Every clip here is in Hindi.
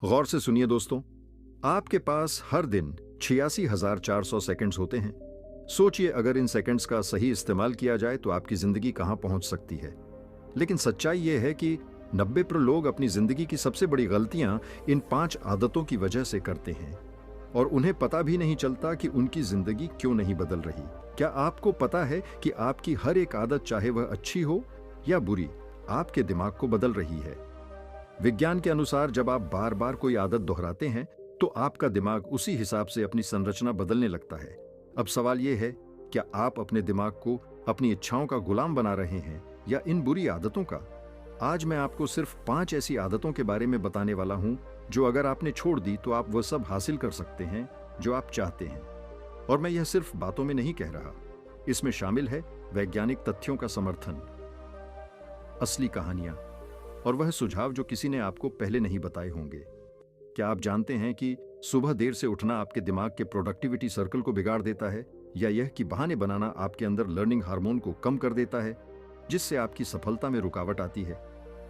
गौर से सुनिए दोस्तों, आपके पास हर दिन 86,400 सेकंड्स होते हैं। सोचिए अगर इन सेकंड्स का सही इस्तेमाल किया जाए तो आपकी जिंदगी कहां पहुंच सकती है। लेकिन सच्चाई यह है कि 90% लोग अपनी जिंदगी की सबसे बड़ी गलतियां इन 5 आदतों की वजह से करते हैं और उन्हें पता भी नहीं चलता कि उनकी जिंदगी क्यों नहीं बदल रही। क्या आपको पता है कि आपकी हर एक आदत, चाहे वह अच्छी हो या बुरी, आपके दिमाग को बदल रही है। विज्ञान के अनुसार जब आप बार बार कोई आदत दोहराते हैं तो आपका दिमाग उसी हिसाब से अपनी संरचना बदलने लगता है। अब सवाल यह है, क्या आप अपने दिमाग को अपनी इच्छाओं का गुलाम बना रहे हैं या इन बुरी आदतों का? आज मैं आपको सिर्फ 5 ऐसी आदतों के बारे में बताने वाला हूं जो अगर आपने छोड़ दी तो आप वह सब हासिल कर सकते हैं जो आप चाहते हैं। और मैं यह सिर्फ बातों में नहीं कह रहा, इसमें शामिल है वैज्ञानिक तथ्यों का समर्थन, असली कहानियां और वह सुझाव जो किसी ने आपको पहले नहीं बताए होंगे। क्या आप जानते हैं कि सुबह देर से उठना आपके दिमाग के प्रोडक्टिविटी सर्कल को बिगाड़ देता है, या यह कि बहाने बनाना आपके अंदर लर्निंग हार्मोन को कम कर देता है, जिससे आपकी सफलता में रुकावट आती है।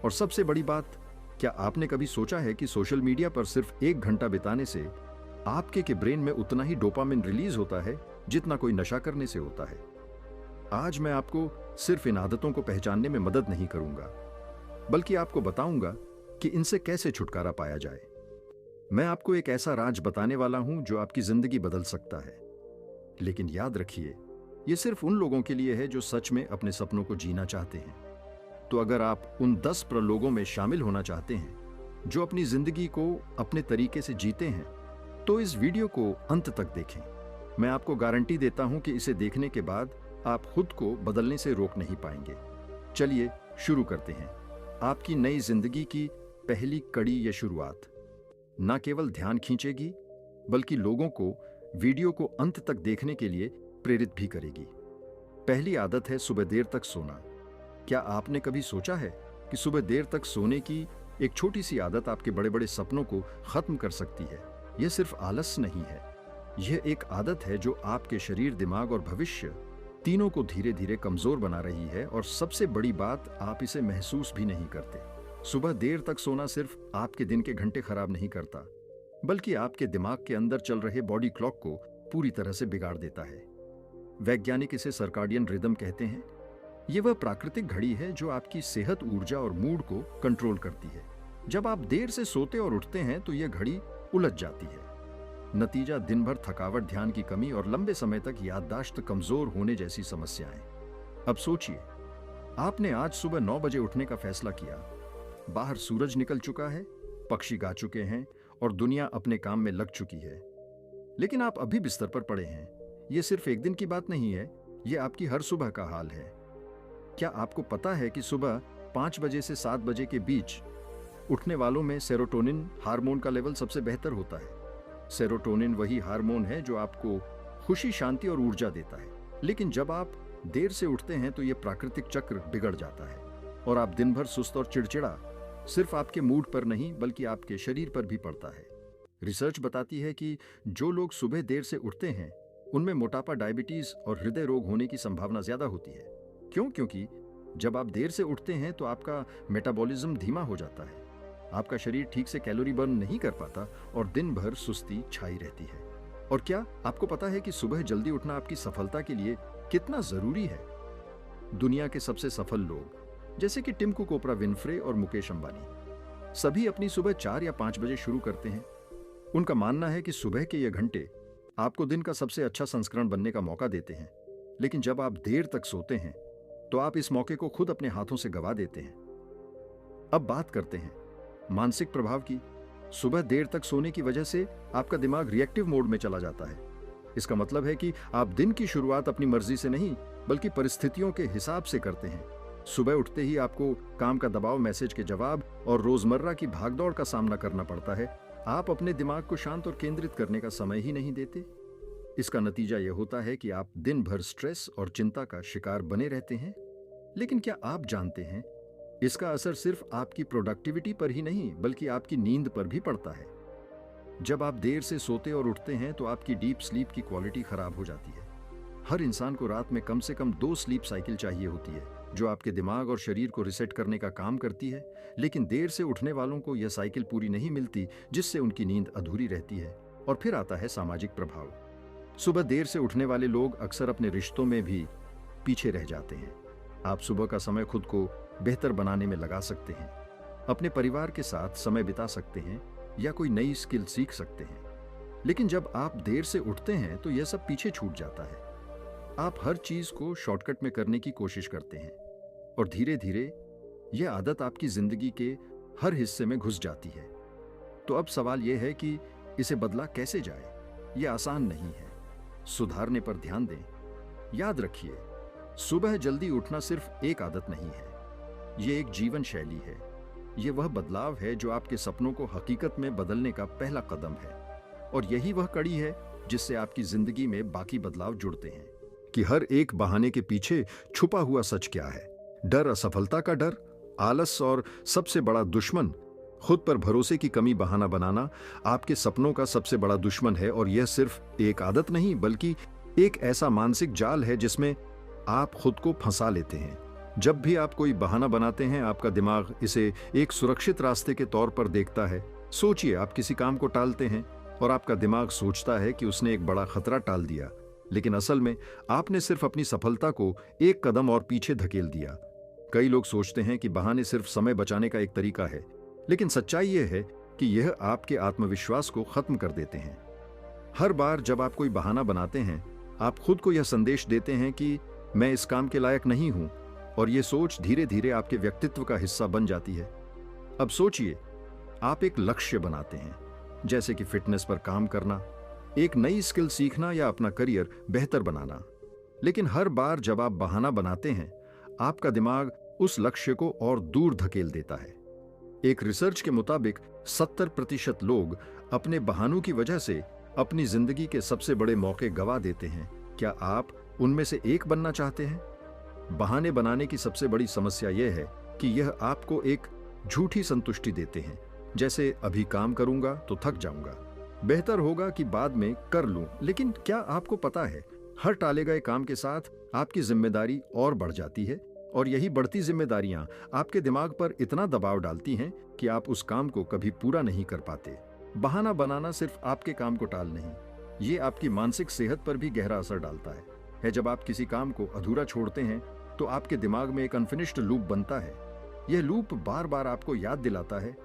और सबसे बड़ी बात, क्या आपने कभी सोचा है कि सोशल मीडिया पर सिर्फ 1 घंटा बिताने से आपके के ब्रेन में उतना ही डोपामिन रिलीज होता है जितना कोई नशा करने से होता है। आज मैं आपको सिर्फ इन आदतों को पहचानने में मदद नहीं करूंगा, बल्कि आपको बताऊंगा कि इनसे कैसे छुटकारा पाया जाए। मैं आपको एक ऐसा राज बताने वाला हूं जो आपकी जिंदगी बदल सकता है। लेकिन याद रखिए, यह सिर्फ उन लोगों के लिए है जो सच में अपने सपनों को जीना चाहते हैं। तो अगर आप उन 10% लोगों में शामिल होना चाहते हैं जो अपनी जिंदगी को अपने तरीके से जीते हैं, तो इस वीडियो को अंत तक देखें। मैं आपको गारंटी देता हूं कि इसे देखने के बाद आप खुद को बदलने से रोक नहीं पाएंगे। चलिए शुरू करते हैं। आपकी नई जिंदगी की पहली कड़ी या शुरुआत न केवल ध्यान खींचेगी, बल्कि लोगों को वीडियो को अंत तक देखने के लिए प्रेरित भी करेगी। पहली आदत है सुबह देर तक सोना। क्या आपने कभी सोचा है कि सुबह देर तक सोने की एक छोटी सी आदत आपके बड़े बड़े सपनों को खत्म कर सकती है? यह सिर्फ आलस नहीं है, यह एक आदत है जो आपके शरीर, दिमाग और भविष्य तीनों को धीरे धीरे कमजोर बना रही है। और सबसे बड़ी बात, आप इसे महसूस भी नहीं करते। सुबह देर तक सोना सिर्फ आपके दिन के घंटे खराब नहीं करता, बल्कि आपके दिमाग के अंदर चल रहे बॉडी क्लॉक को पूरी तरह से बिगाड़ देता है। वैज्ञानिक इसे सर्काडियन रिदम कहते हैं। यह वह प्राकृतिक घड़ी है जो आपकी सेहत, ऊर्जा और मूड को कंट्रोल करती है। जब आप देर से सोते और उठते हैं तो यह घड़ी उलझ जाती है। नतीजा दिन भर थकावट, ध्यान की कमी और लंबे समय तक याददाश्त कमजोर होने जैसी समस्याएं। अब सोचिए, आपने आज सुबह 9 बजे उठने का फैसला किया। बाहर सूरज निकल चुका है, पक्षी गा चुके हैं और दुनिया अपने काम में लग चुकी है। लेकिन आप अभी बिस्तर पर पड़े हैं। यह सिर्फ एक दिन की बात नहीं है, यह आपकी हर सुबह का हाल है। क्या आपको पता है कि सुबह 5 बजे से 7 बजे के बीच उठने वालों में सेरोटोनिन हार्मोन का लेवल सबसे बेहतर होता है? सेरोटोनिन वही हार्मोन है जो आपको खुशी, शांति और ऊर्जा देता है। लेकिन जब आप देर से उठते हैं तो यह प्राकृतिक चक्र बिगड़ जाता है और आप दिन भर सुस्त और चिड़चिड़ा सिर्फ आपके मूड पर नहीं, बल्कि आपके शरीर पर भी पड़ता है। रिसर्च बताती है कि जो लोग सुबह देर से उठते हैं उनमें मोटापा, डायबिटीज और हृदय रोग होने की संभावना ज्यादा होती है। क्यों? क्योंकि जब आप देर से उठते हैं तो आपका मेटाबॉलिज्म धीमा हो जाता है, आपका शरीर ठीक से कैलोरी बर्न नहीं कर पाता और दिन भर सुस्ती छाई रहती है। और क्या आपको पता है कि सुबह जल्दी उठना आपकी सफलता के लिए कितना जरूरी है? दुनिया के सबसे सफल लोग जैसे कि टिम कुक, ओपरा विनफ्रे और मुकेश अंबानी सभी अपनी सुबह 4 या 5 बजे शुरू करते हैं। उनका मानना है कि सुबह के ये घंटे आपको दिन का सबसे अच्छा संस्करण बनने का मौका देते हैं। लेकिन जब आप देर तक सोते हैं तो आप इस मौके को खुद अपने हाथों से गवा देते हैं। अब बात करते हैं मानसिक प्रभाव की। सुबह देर तक सोने की वजह से आपका दिमाग रिएक्टिव मोड में चला जाता है। इसका मतलब है कि आप दिन की शुरुआत अपनी मर्जी से नहीं, बल्कि परिस्थितियों के हिसाब से करते हैं। सुबह उठते ही आपको काम का दबाव, मैसेज के जवाब और रोजमर्रा की भागदौड़ का सामना करना पड़ता है। आप अपने दिमाग को शांत और केंद्रित करने का समय ही नहीं देते। इसका नतीजा यह होता है कि आप दिन भर स्ट्रेस और चिंता का शिकार बने रहते हैं। लेकिन क्या आप जानते हैं, इसका असर सिर्फ आपकी प्रोडक्टिविटी पर ही नहीं, बल्कि आपकी नींद पर भी पड़ता है। जब आप देर से सोते और उठते हैं तो आपकी डीप स्लीप की क्वालिटी खराब हो जाती है। हर इंसान को रात में कम से कम 2 स्लीप साइकिल चाहिए होती है। जो आपके दिमाग और शरीर को रिसेट करने का काम करती है, लेकिन देर से उठने वालों को यह साइकिल पूरी नहीं मिलती, जिससे उनकी नींद अधूरी रहती है। और फिर आता है सामाजिक प्रभाव। सुबह देर से उठने वाले लोग अक्सर अपने रिश्तों में भी पीछे रह जाते हैं। आप सुबह का समय खुद को बेहतर बनाने में लगा सकते हैं, अपने परिवार के साथ समय बिता सकते हैं या कोई नई स्किल सीख सकते हैं। लेकिन जब आप देर से उठते हैं तो यह सब पीछे छूट जाता है। आप हर चीज को शॉर्टकट में करने की कोशिश करते हैं और धीरे धीरे यह आदत आपकी जिंदगी के हर हिस्से में घुस जाती है। तो अब सवाल यह है कि इसे बदला कैसे जाए। यह आसान नहीं है। सुधारने पर ध्यान दें। याद रखिए, सुबह जल्दी उठना सिर्फ एक आदत नहीं है, यह एक जीवन शैली है। यह वह बदलाव है जो आपके सपनों को हकीकत में बदलने का पहला कदम है। और यही वह कड़ी है जिससे आपकी जिंदगी में बाकी बदलाव जुड़ते हैं। कि हर एक बहाने के पीछे छुपा हुआ सच क्या है। डर, असफलता का डर, आलस और सबसे बड़ा दुश्मन खुद पर भरोसे की कमी बहाना बनाना आपके सपनों का सबसे बड़ा दुश्मन है। और यह सिर्फ एक आदत नहीं बल्कि एक ऐसा मानसिक जाल है जिसमें आप खुद को फंसा लेते हैं। जब भी आप कोई बहाना बनाते हैं, आपका दिमाग इसे एक सुरक्षित रास्ते के तौर पर देखता है। सोचिए, आप किसी काम को टालते हैं और आपका दिमाग सोचता है कि उसने एक बड़ा खतरा टाल दिया, लेकिन असल में आपने सिर्फ अपनी सफलता को एक कदम और पीछे धकेल दिया। कई लोग सोचते हैं कि बहाने सिर्फ समय बचाने का एक तरीका है, लेकिन सच्चाई यह है कि यह आपके आत्मविश्वास को खत्म कर देते हैं। हर बार जब आप कोई बहाना बनाते हैं, आप खुद को यह संदेश देते हैं कि मैं इस काम के लायक नहीं हूं, और यह सोच धीरे धीरे आपके व्यक्तित्व का हिस्सा बन जाती है। अब सोचिए, आप एक लक्ष्य बनाते हैं, जैसे कि फिटनेस पर काम करना, एक नई स्किल सीखना या अपना करियर बेहतर बनाना। लेकिन हर बार जब आप बहाना बनाते हैं, आपका दिमाग उस लक्ष्य को और दूर धकेल देता है। एक रिसर्च के मुताबिक 70% लोग अपने बहानों की वजह से अपनी जिंदगी के सबसे बड़े मौके गंवा देते हैं। क्या आप उनमें से एक बनना चाहते हैं? बहाने बनाने की सबसे बड़ी समस्या यह है कि यह आपको एक झूठी संतुष्टि देते हैं, जैसे अभी काम करूंगा तो थक जाऊंगा, बेहतर होगा कि बाद में कर लूं। लेकिन क्या आपको पता है, हर टाले गए काम के साथ आपकी जिम्मेदारी और बढ़ जाती है, और यही बढ़ती जिम्मेदारियां आपके दिमाग पर इतना दबाव डालती हैं कि आप उस काम को कभी पूरा नहीं कर पाते। बहाना बनाना सिर्फ आपके काम को टाल नहीं, ये आपकी मानसिक सेहत पर भी गहरा असर डालता है। जब आप किसी काम को अधूरा छोड़ते हैं तो आपके दिमाग में एक अनफिनिश्ड लूप बनता है। यह लूप बार बार आपको याद दिलाता है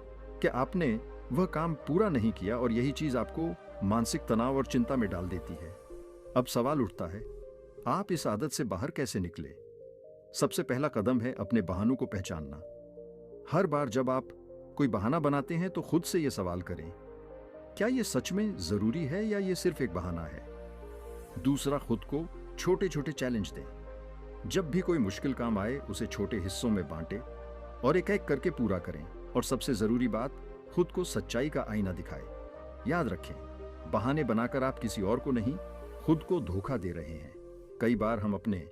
कि आपने वह काम पूरा नहीं किया, और यही चीज आपको मानसिक तनाव और चिंता में डाल देती है। अब सवाल उठता है, आप इस आदत से बाहर कैसे निकले? सबसे पहला कदम है अपने बहानों को पहचानना। हर बार जब आप कोई बहाना बनाते हैं तो खुद से यह सवाल करें, क्या यह सच में जरूरी है या यह सिर्फ एक बहाना है? दूसरा, खुद को छोटे छोटे चैलेंज दें। जब भी कोई मुश्किल काम आए, उसे छोटे हिस्सों में बांटें और एक एक करके पूरा करें। और सबसे जरूरी बात, खुद को सच्चाई का आईना दिखाएं। याद रखें, बहाने बनाकर आप किसी और को नहीं, खुद को धोखा दे रहे हैं। कई बार हम अपने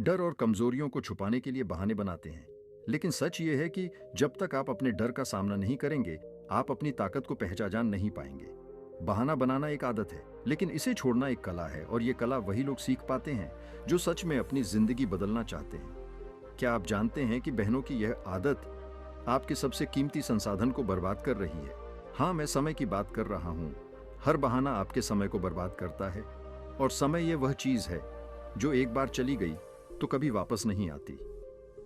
डर और कमजोरियों को छुपाने के लिए बहाने बनाते हैं, लेकिन सच ये है कि जब तक आप अपने डर का सामना नहीं करेंगे, आप अपनी ताकत को पहचान नहीं पाएंगे। बहाना बनाना एक आदत है, लेकिन इसे छोड़ना एक कला है, और ये कला वही लोग सीख पाते हैं जो सच में अपनी जिंदगी बदलना चाहते हैं। क्या आप जानते हैं कि बहनों की यह आदत आपके सबसे कीमती संसाधन को बर्बाद कर रही है? हाँ, मैं समय की बात कर रहा हूँ। हर बहाना आपके समय को बर्बाद करता है, और समय यह वह चीज है जो एक बार चली गई तो कभी वापस नहीं आती।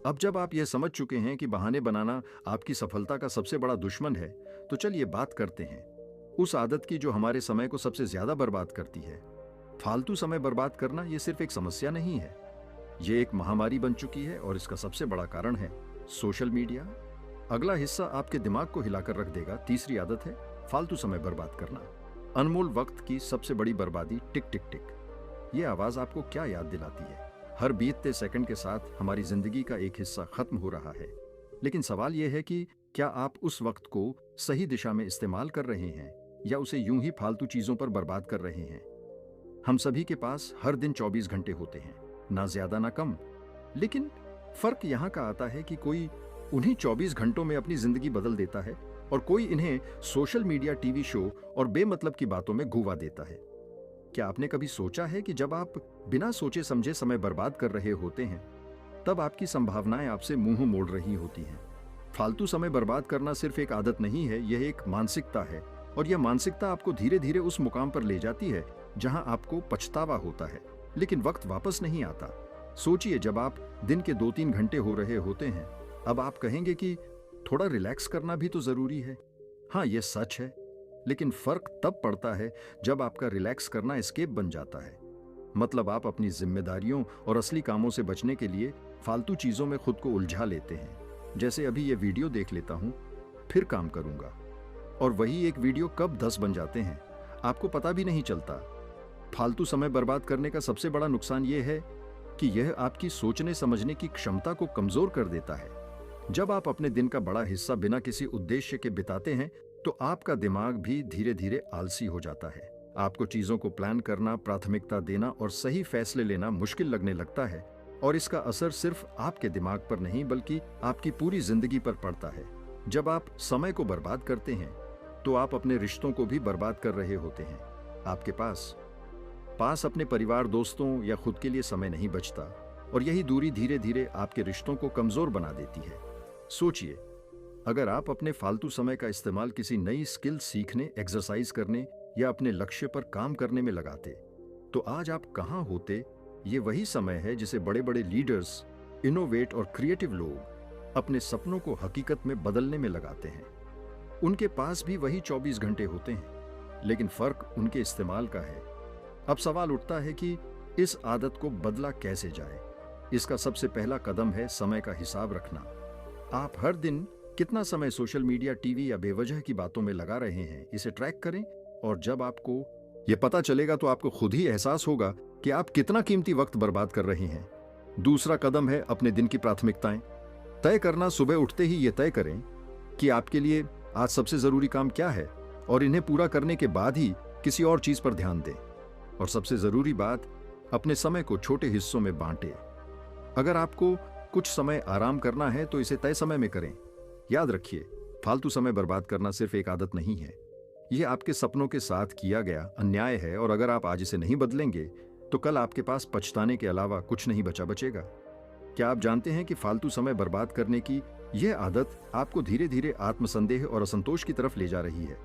अब जब आप यह समझ चुके हैं कि बहाने बनाना आपकी सफलता का सबसे बड़ा दुश्मन है, तो चलिए बात करते हैं उस आदत की जो हमारे समय को सबसे ज्यादा बर्बाद करती है। फालतू समय बर्बाद करना यह सिर्फ एक समस्या नहीं है, यह एक महामारी बन चुकी है, और इसका सबसे बड़ा कारण है सोशल मीडिया। अगला हिस्सा आपके दिमाग को हिलाकर रख देगा। तीसरी आदत है फालतू समय बर्बाद करना। अनमोल वक्त की सबसे बड़ी बर्बादी, टिक टिक टिक। यह आवाज आपको क्या याद दिलाती है? हर बीतते सेकंड के साथ हमारी जिंदगी का एक हिस्सा खत्म हो रहा है। लेकिन सवाल यह है कि क्या आप उस वक्त को सही दिशा में इस्तेमाल कर रहे हैं, या उसे यूं ही फालतू चीजों पर बर्बाद कर रहे हैं? हम सभी के पास हर दिन 24 घंटे होते हैं, ना ज्यादा ना कम। लेकिन फर्क यहां का आता है कि कोई उन्हीं 24 घंटों में अपनी जिंदगी बदल देता है, और कोई इन्हें सोशल मीडिया, टीवी शो और बेमतलब की बातों में घुमा देता है। क्या आपने कभी सोचा है कि जब आप बिना सोचे समझे समय बर्बाद कर रहे होते हैं, तब आपकी संभावनाएं आपसे मुंह मोड़ रही होती हैं। फालतू समय बर्बाद करना सिर्फ एक आदत नहीं है, यह एक मानसिकता है, और यह मानसिकता आपको धीरे धीरे उस मुकाम पर ले जाती है जहां आपको पछतावा होता है, लेकिन वक्त वापस नहीं आता। सोचिए, जब आप दिन के 2-3 घंटे हो रहे होते हैं, अब आप कहेंगे कि थोड़ा रिलैक्स करना भी तो जरूरी है। हाँ, यह सच है, लेकिन फर्क तब पड़ता है जब आपका रिलैक्स करना एस्केप बन जाता है। मतलब आप अपनी जिम्मेदारियों और असली कामों से बचने के लिए फालतू चीजों में खुद को उलझा लेते हैं। जैसे अभी ये वीडियो देख लेता हूं, फिर काम करूंगा, और वही एक वीडियो कब 10 बन जाते हैं, आपको पता भी नहीं चलता। फालतू समय बर्बाद करने का सबसे बड़ा नुकसान यह है कि यह आपकी सोचने समझने की क्षमता को कमजोर कर देता है। जब आप अपने दिन का बड़ा हिस्सा बिना किसी उद्देश्य के बिताते हैं, तो आपका दिमाग भी धीरे धीरे आलसी हो जाता है। आपको चीजों को प्लान करना, प्राथमिकता देना और सही फैसले लेना मुश्किल लगने लगता है, और इसका असर सिर्फ आपके दिमाग पर नहीं बल्कि आपकी पूरी जिंदगी पर पड़ता है। जब आप समय को बर्बाद करते हैं, तो आप अपने रिश्तों को भी बर्बाद कर रहे होते हैं। आपके पास अपने परिवार, दोस्तों या खुद के लिए समय नहीं बचता, और यही दूरी धीरे धीरे आपके रिश्तों को कमजोर बना देती है। सोचिए, अगर आप अपने फालतू समय का इस्तेमाल किसी नई स्किल सीखने, एक्सरसाइज करने या अपने लक्ष्य पर काम करने में लगाते, तो आज आप कहां होते? ये वही समय है जिसे बड़े बड़े लीडर्स, इनोवेट और क्रिएटिव लोग अपने सपनों को हकीकत में बदलने में लगाते हैं। उनके पास भी वही 24 घंटे होते हैं, लेकिन फर्क उनके इस्तेमाल का है। अब सवाल उठता है कि इस आदत को बदला कैसे जाए। इसका सबसे पहला कदम है समय का हिसाब रखना। आप हर दिन कितना समय सोशल मीडिया, टीवी या बेवजह की बातों में लगा रहे हैं, इसे ट्रैक करें, और जब आपको यह पता चलेगा तो आपको खुद ही एहसास होगा कि आप कितना कीमती वक्त बर्बाद कर रहे हैं। दूसरा कदम है अपने दिन की प्राथमिकताएं तय करना। सुबह उठते ही यह तय करें कि आपके लिए आज सबसे जरूरी काम क्या है, और इन्हें पूरा करने के बाद ही किसी और चीज पर ध्यान दें। और सबसे जरूरी बात, अपने समय को छोटे हिस्सों में बांटें। अगर आपको कुछ समय आराम करना है तो इसे तय समय में करें। याद रखिए, फालतू समय बर्बाद करना सिर्फ एक आदत नहीं है, यह आपके सपनों के साथ किया गया अन्याय है, और अगर आप आज इसे नहीं बदलेंगे तो कल आपके पास पछताने के अलावा कुछ नहीं बचेगा। क्या आप जानते हैं कि फालतू समय बर्बाद करने की यह आदत आपको धीरे धीरे आत्मसंदेह और असंतोष की तरफ ले जा रही है,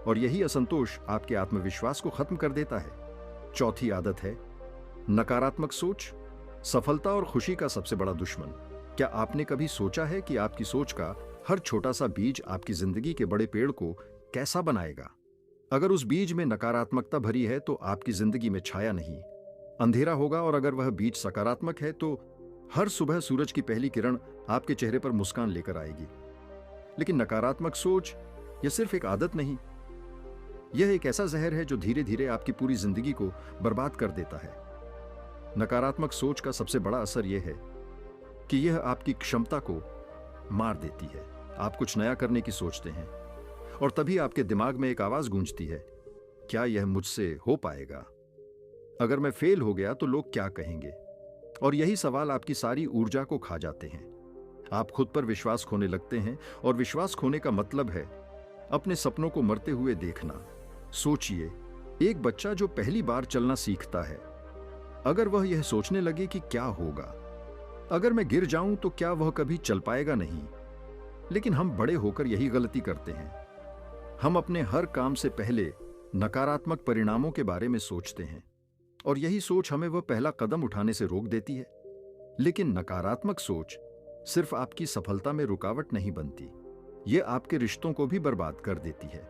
और यही असंतोष आपके आत्मविश्वास को खत्म कर देता है। चौथी आदत है नकारात्मक सोच, सफलता और खुशी का सबसे बड़ा दुश्मन। क्या आपने कभी सोचा है कि आपकी सोच का हर छोटा सा बीज आपकी जिंदगी के बड़े पेड़ को कैसा बनाएगा? अगर उस बीज में नकारात्मकता भरी है तो आपकी जिंदगी में छाया नहीं, अंधेरा होगा, और अगर वह बीज सकारात्मक है तो हर सुबह सूरज की पहली किरण आपके चेहरे पर मुस्कान लेकर आएगी। लेकिन नकारात्मक सोच यह सिर्फ एक आदत नहीं, यह एक ऐसा जहर है जो धीरे धीरे आपकी पूरी जिंदगी को बर्बाद कर देता है। नकारात्मक सोच का सबसे बड़ा असर यह है कि यह आपकी क्षमता को मार देती है। आप कुछ नया करने की सोचते हैं, और तभी आपके दिमाग में एक आवाज गूंजती है, क्या यह मुझसे हो पाएगा? अगर मैं फेल हो गया तो लोग क्या कहेंगे? और यही सवाल आपकी सारी ऊर्जा को खा जाते हैं। आप खुद पर विश्वास खोने लगते हैं, और विश्वास खोने का मतलब है अपने सपनों को मरते हुए देखना। सोचिए, एक बच्चा जो पहली बार चलना सीखता है, अगर वह यह सोचने लगे कि क्या होगा, अगर मैं गिर जाऊं तो क्या वह कभी चल पाएगा? नहीं। लेकिन हम बड़े होकर यही गलती करते हैं। हम अपने हर काम से पहले नकारात्मक परिणामों के बारे में सोचते हैं, और यही सोच हमें वह पहला कदम उठाने से रोक देती है। लेकिन नकारात्मक सोच सिर्फ आपकी सफलता में रुकावट नहीं बनती, यह आपके रिश्तों को भी बर्बाद कर देती है।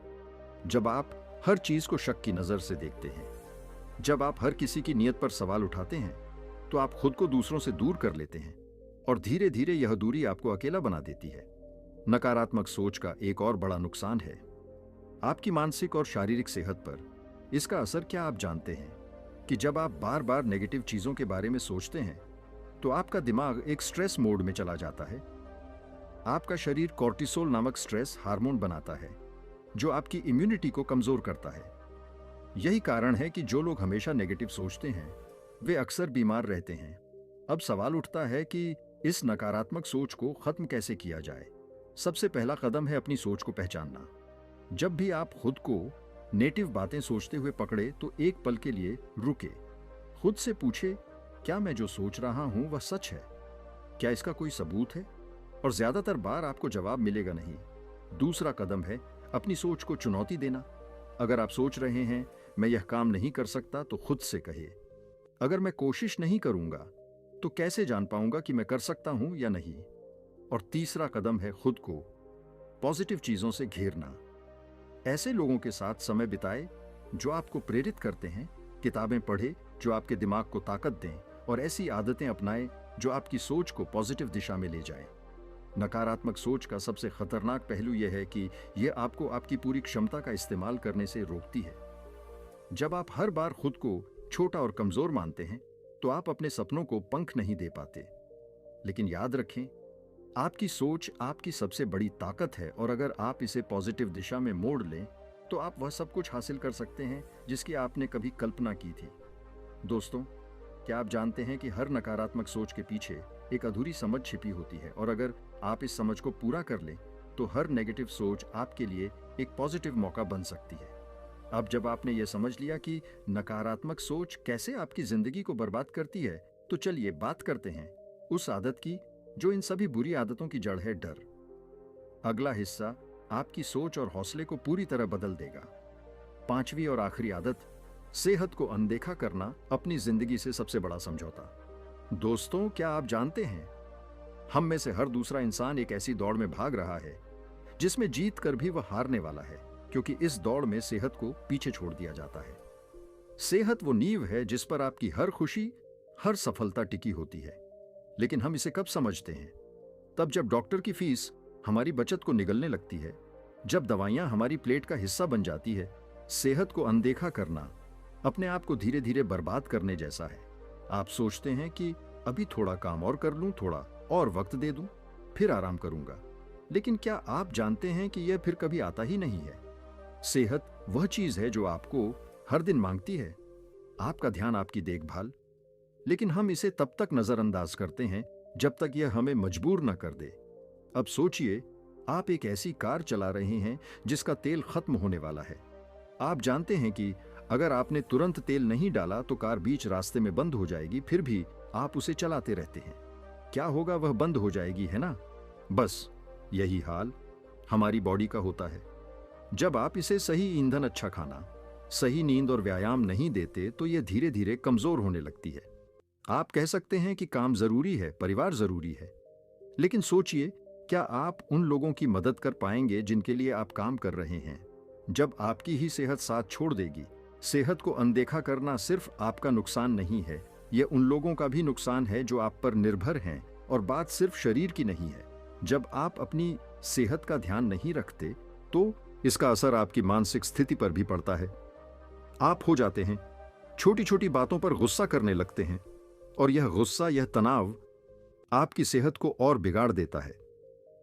जब आप हर चीज को शक की नजर से देखते हैं, जब आप हर किसी की नीयत पर सवाल उठाते हैं, तो आप खुद को दूसरों से दूर कर लेते हैं, और धीरे धीरे यह दूरी आपको अकेला बना देती है। नकारात्मक सोच का एक और बड़ा नुकसान है आपकी मानसिक और शारीरिक सेहत पर। इसका असर क्या आप जानते हैं कि जब आप बार बार नेगेटिव चीजों के बारे में सोचते हैं, तो आपका दिमाग एक स्ट्रेस मोड में चला जाता है। आपका शरीर कॉर्टिसोल नामक स्ट्रेस हार्मोन बनाता है, जो आपकी इम्यूनिटी को कमजोर करता है। यही कारण है कि जो लोग हमेशा नेगेटिव सोचते हैं, वे अक्सर बीमार रहते हैं। अब सवाल उठता है कि इस नकारात्मक सोच को खत्म कैसे किया जाए। सबसे पहला कदम है अपनी सोच को पहचानना। जब भी आप खुद को नेगेटिव बातें सोचते हुए पकड़े, तो एक पल के लिए रुके, खुद से पूछे, क्या मैं जो सोच रहा हूं वह सच है? क्या इसका कोई सबूत है? और ज्यादातर बार आपको जवाब मिलेगा नहीं। दूसरा कदम है अपनी सोच को चुनौती देना। अगर आप सोच रहे हैं मैं यह काम नहीं कर सकता, तो खुद से कहिए, अगर मैं कोशिश नहीं करूंगा तो कैसे जान पाऊंगा कि मैं कर सकता हूं या नहीं। और तीसरा कदम है खुद को पॉजिटिव चीजों से घेरना। ऐसे लोगों के साथ समय बिताए जो आपको प्रेरित करते हैं, किताबें पढ़े जो आपके दिमाग को ताकत दें, और ऐसी आदतें अपनाएं जो आपकी सोच को पॉजिटिव दिशा में ले जाएं। नकारात्मक सोच का सबसे खतरनाक पहलू यह है कि यह आपको आपकी पूरी क्षमता का इस्तेमाल करने से रोकती है। जब आप हर बार खुद को छोटा और कमजोर मानते हैं तो आप अपने सपनों को पंख नहीं दे पाते। लेकिन याद रखें, आपकी सोच आपकी सबसे बड़ी ताकत है, और अगर आप इसे पॉजिटिव दिशा में मोड़ लें तो आप वह सब कुछ हासिल कर सकते हैं जिसकी आपने कभी कल्पना की थी। दोस्तों, क्या आप जानते हैं कि हर नकारात्मक सोच के पीछे एक अधूरी समझ छिपी होती है, और अगर आप इस समझ को पूरा कर लें तो हर नेगेटिव सोच आपके लिए एक पॉजिटिव मौका बन सकती है। अब जब आपने यह समझ लिया कि नकारात्मक सोच कैसे आपकी जिंदगी को बर्बाद करती है, तो चलिए बात करते हैं उस आदत की जो इन सभी बुरी आदतों की जड़ है, डर। अगला हिस्सा आपकी सोच और हौसले को पूरी तरह बदल देगा। पांचवी और आखिरी आदत, सेहत को अनदेखा करना अपनी जिंदगी से सबसे बड़ा समझौता। दोस्तों, क्या आप जानते हैं, हम में से हर दूसरा इंसान एक ऐसी दौड़ में भाग रहा है जिसमें जीत कर भी वह हारने वाला है, क्योंकि इस दौड़ में सेहत को पीछे छोड़ दिया जाता है। सेहत वो नींव है जिस पर आपकी हर खुशी, हर सफलता टिकी होती है। लेकिन हम इसे कब समझते हैं? तब जब डॉक्टर की फीस हमारी बचत को निगलने लगती है, जब दवाइयां हमारी प्लेट का हिस्सा बन जाती है। सेहत को अनदेखा करना अपने आप को धीरे धीरे बर्बाद करने जैसा है। आप सोचते हैं कि अभी थोड़ा काम और कर लूं, थोड़ा और वक्त दे दूं, फिर आराम करूंगा। लेकिन क्या आप जानते हैं कि यह फिर कभी आता ही नहीं है? सेहत वह चीज है जो आपको हर दिन मांगती है, आपका ध्यान, आपकी देखभाल। लेकिन हम इसे तब तक नजरअंदाज करते हैं जब तक यह हमें मजबूर न कर दे। अब सोचिए, आप एक ऐसी कार चला रहे हैं जिसका तेल खत्म होने वाला है। आप जानते हैं कि अगर आपने तुरंत तेल नहीं डाला तो कार बीच रास्ते में बंद हो जाएगी, फिर भी आप उसे चलाते रहते हैं। क्या होगा? वह बंद हो जाएगी, है ना? बस यही हाल हमारी बॉडी का होता है। जब आप इसे सही ईंधन, अच्छा खाना, सही नींद और व्यायाम नहीं देते तो यह धीरे धीरे कमजोर होने लगती है। आप कह सकते हैं कि काम जरूरी है, परिवार जरूरी है, लेकिन सोचिए, क्या आप उन लोगों की मदद कर पाएंगे जिनके लिए आप काम कर रहे हैं जब आपकी ही सेहत साथ छोड़ देगी? सेहत को अनदेखा करना सिर्फ आपका नुकसान नहीं है, यह उन लोगों का भी नुकसान है जो आप पर निर्भर हैं। और बात सिर्फ शरीर की नहीं है। जब आप अपनी सेहत का ध्यान नहीं रखते तो इसका असर आपकी मानसिक स्थिति पर भी पड़ता है। आप हो जाते हैं छोटी छोटी बातों पर गुस्सा करने लगते हैं, और यह गुस्सा, यह तनाव आपकी सेहत को और बिगाड़ देता है।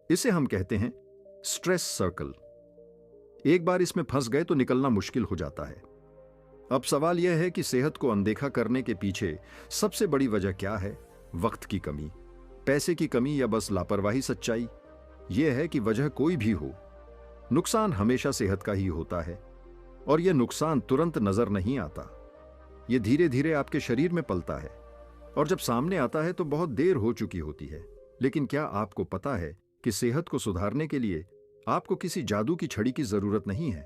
इसे हम कहते हैं स्ट्रेस सर्कल। एक बार इसमें फंस गए तो निकलना मुश्किल हो जाता है। अब सवाल यह है कि सेहत को अनदेखा करने के पीछे सबसे बड़ी वजह क्या है? वक्त की कमी, पैसे की कमी, या बस लापरवाही? सच्चाई यह है कि वजह कोई भी हो, नुकसान हमेशा सेहत का ही होता है, और यह नुकसान तुरंत नजर नहीं आता। यह धीरे धीरे आपके शरीर में पलता है, और जब सामने आता है तो बहुत देर हो चुकी होती है। लेकिन क्या आपको पता है कि सेहत को सुधारने के लिए आपको किसी जादू की छड़ी की जरूरत नहीं है।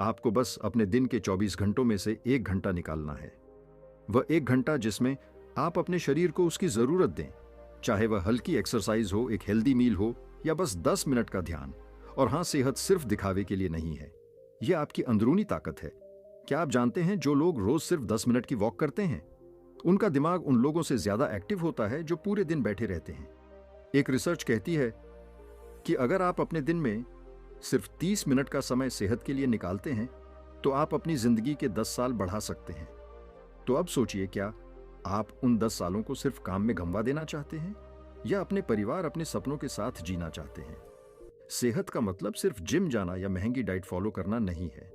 आपको बस अपने दिन के 24 घंटों में से 1 घंटा निकालना है। वह 1 घंटा जिसमें आप अपने शरीर को उसकी जरूरत दें, चाहे वह हल्की एक्सरसाइज हो, एक हेल्दी मील हो, या बस 10 मिनट का ध्यान। और हां, सेहत सिर्फ दिखावे के लिए नहीं है, यह आपकी अंदरूनी ताकत है। क्या आप जानते हैं, जो लोग रोज सिर्फ 10 मिनट की वॉक करते हैं, उनका दिमाग उन लोगों से ज्यादा एक्टिव होता है जो पूरे दिन बैठे रहते हैं। एक रिसर्च कहती है कि अगर आप अपने दिन में सिर्फ 30 मिनट का समय सेहत के लिए निकालते हैं तो आप अपनी जिंदगी के 10 साल बढ़ा सकते हैं। तो अब सोचिए, क्या आप उन 10 सालों को सिर्फ काम में गंवा देना चाहते हैं, या अपने परिवार, अपने सपनों के साथ जीना चाहते हैं? सेहत का मतलब सिर्फ जिम जाना या महंगी डाइट फॉलो करना नहीं है।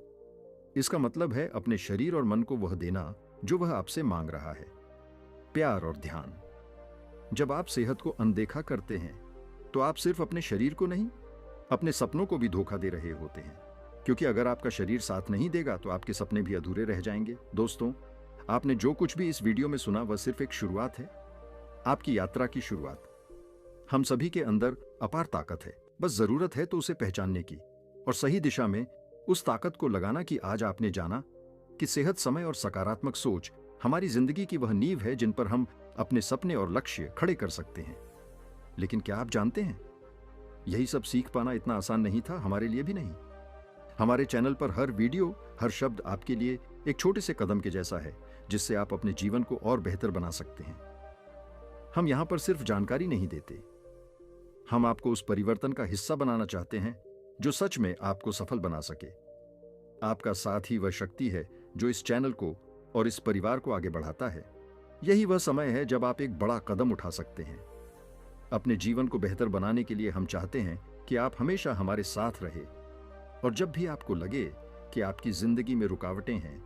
इसका मतलब है अपने शरीर और मन को वह देना जो वह आपसे मांग रहा है, प्यार और ध्यान। जब आप सेहत को अनदेखा करते हैं तो आप सिर्फ अपने शरीर को नहीं, अपने सपनों को भी धोखा दे रहे होते हैं, क्योंकि अगर आपका शरीर साथ नहीं देगा तो आपके सपने भी अधूरे रह जाएंगे। दोस्तों, आपने जो कुछ भी इस वीडियो में सुना वह सिर्फ एक शुरुआत है, आपकी यात्रा की शुरुआत। हम सभी के अंदर अपार ताकत है, बस जरूरत है तो उसे पहचानने की और सही दिशा में उस ताकत को लगाना कि आज आपने जाना कि सेहत, समय और सकारात्मक सोच हमारी जिंदगी की वह नींव है जिन पर हम अपने सपने और लक्ष्य खड़े कर सकते हैं। लेकिन क्या आप जानते हैं, यही सब सीख पाना इतना आसान नहीं था, हमारे लिए भी नहीं। हमारे चैनल पर हर वीडियो, हर शब्द आपके लिए एक छोटे से कदम के जैसा है जिससे आप अपने जीवन को और बेहतर बना सकते हैं। हम यहां पर सिर्फ जानकारी नहीं देते, हम आपको उस परिवर्तन का हिस्सा बनाना चाहते हैं जो सच में आपको सफल बना सके। आपका साथ ही वह शक्ति है जो इस चैनल को और इस परिवार को आगे बढ़ाता है। यही वह समय है जब आप एक बड़ा कदम उठा सकते हैं। अपने जीवन को बेहतर बनाने के लिए हम चाहते हैं कि आप हमेशा हमारे साथ रहे, और जब भी आपको लगे कि आपकी जिंदगी में रुकावटें हैं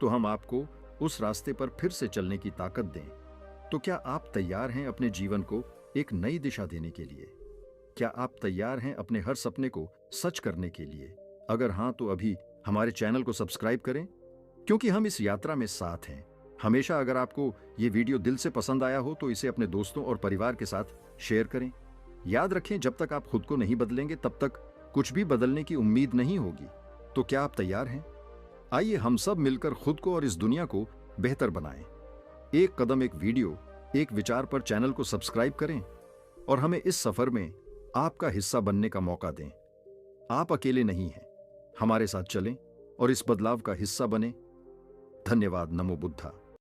तो हम आपको उस रास्ते पर फिर से चलने की ताकत दें। तो क्या आप तैयार हैं अपने जीवन को एक नई दिशा देने के लिए? क्या आप तैयार हैं अपने हर सपने को सच करने के लिए? अगर हां तो अभी हमारे चैनल को सब्सक्राइब करें, क्योंकि हम इस यात्रा में साथ हैं हमेशा। अगर आपको ये वीडियो दिल से पसंद आया हो तो इसे अपने दोस्तों और परिवार के साथ शेयर करें। याद रखें, जब तक आप खुद को नहीं बदलेंगे तब तक कुछ भी बदलने की उम्मीद नहीं होगी। तो क्या आप तैयार हैं? आइए हम सब मिलकर खुद को और इस दुनिया को बेहतर बनाएं। एक कदम, एक वीडियो, एक विचार पर चैनल को सब्सक्राइब करें और हमें इस सफर में आपका हिस्सा बनने का मौका दें। आप अकेले नहीं हैं, हमारे साथ चलें और इस बदलाव का हिस्सा बने। धन्यवाद। नमो बुद्धा।